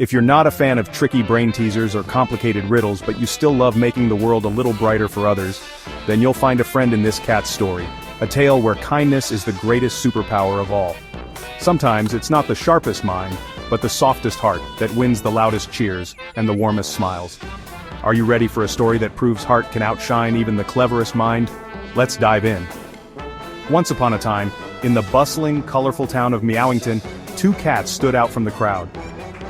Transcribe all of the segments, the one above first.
If you're not a fan of tricky brain teasers or complicated riddles but you still love making the world a little brighter for others, then you'll find a friend in this cat's story, a tale where kindness is the greatest superpower of all. Sometimes it's not the sharpest mind, but the softest heart that wins the loudest cheers and the warmest smiles. Are you ready for a story that proves heart can outshine even the cleverest mind? Let's dive in. Once upon a time, in the bustling, colorful town of Meowington, two cats stood out from the crowd.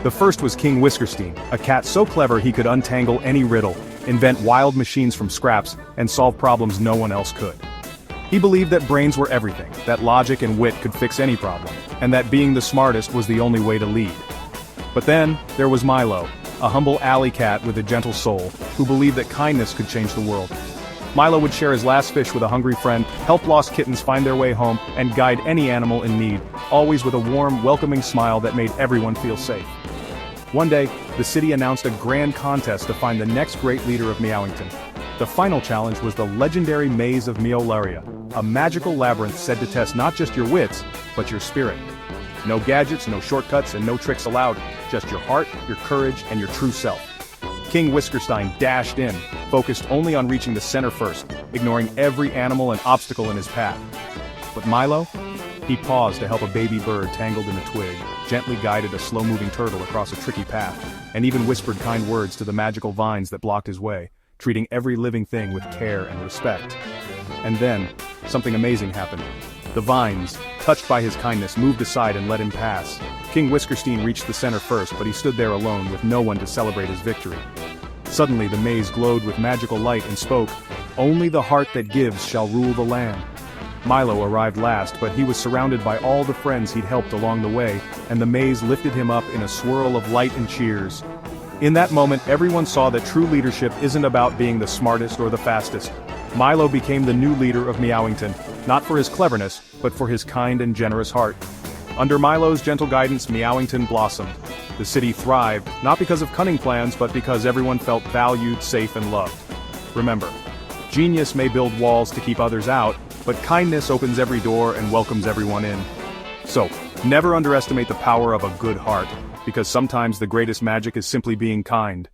The first was King Whiskerstein, a cat so clever he could untangle any riddle, invent wild machines from scraps, and solve problems no one else could. He believed that brains were everything, that logic and wit could fix any problem, and that being the smartest was the only way to lead. But then, there was Milo, a humble alley cat with a gentle soul, who believed that kindness could change the world. Milo would share his last fish with a hungry friend, help lost kittens find their way home, and guide any animal in need, always with a warm, welcoming smile that made everyone feel safe. One day, the city announced a grand contest to find the next great leader of Meowington. The final challenge was the legendary Maze of Meowlaria, a magical labyrinth said to test not just your wits, but your spirit. No gadgets, no shortcuts, and no tricks allowed, just your heart, your courage, and your true self. King Whiskerstein dashed in, focused only on reaching the center first, ignoring every animal and obstacle in his path. But Milo? He paused to help a baby bird tangled in a twig, gently guided a slow-moving turtle across a tricky path, and even whispered kind words to the magical vines that blocked his way, treating every living thing with care and respect. And then, something amazing happened. The vines, touched by his kindness, moved aside and let him pass. King Whiskerstein reached the center first, but he stood there alone with no one to celebrate his victory. Suddenly the maze glowed with magical light and spoke, "Only the heart that gives shall rule the land." Milo arrived last, but he was surrounded by all the friends he'd helped along the way, and the maze lifted him up in a swirl of light and cheers. In that moment, everyone saw that true leadership isn't about being the smartest or the fastest. Milo became the new leader of Meowington, not for his cleverness, but for his kind and generous heart. Under Milo's gentle guidance, Meowington blossomed. The city thrived, not because of cunning plans, but because everyone felt valued, safe, and loved. Remember, genius may build walls to keep others out, but kindness opens every door and welcomes everyone in. So, never underestimate the power of a good heart, because sometimes the greatest magic is simply being kind.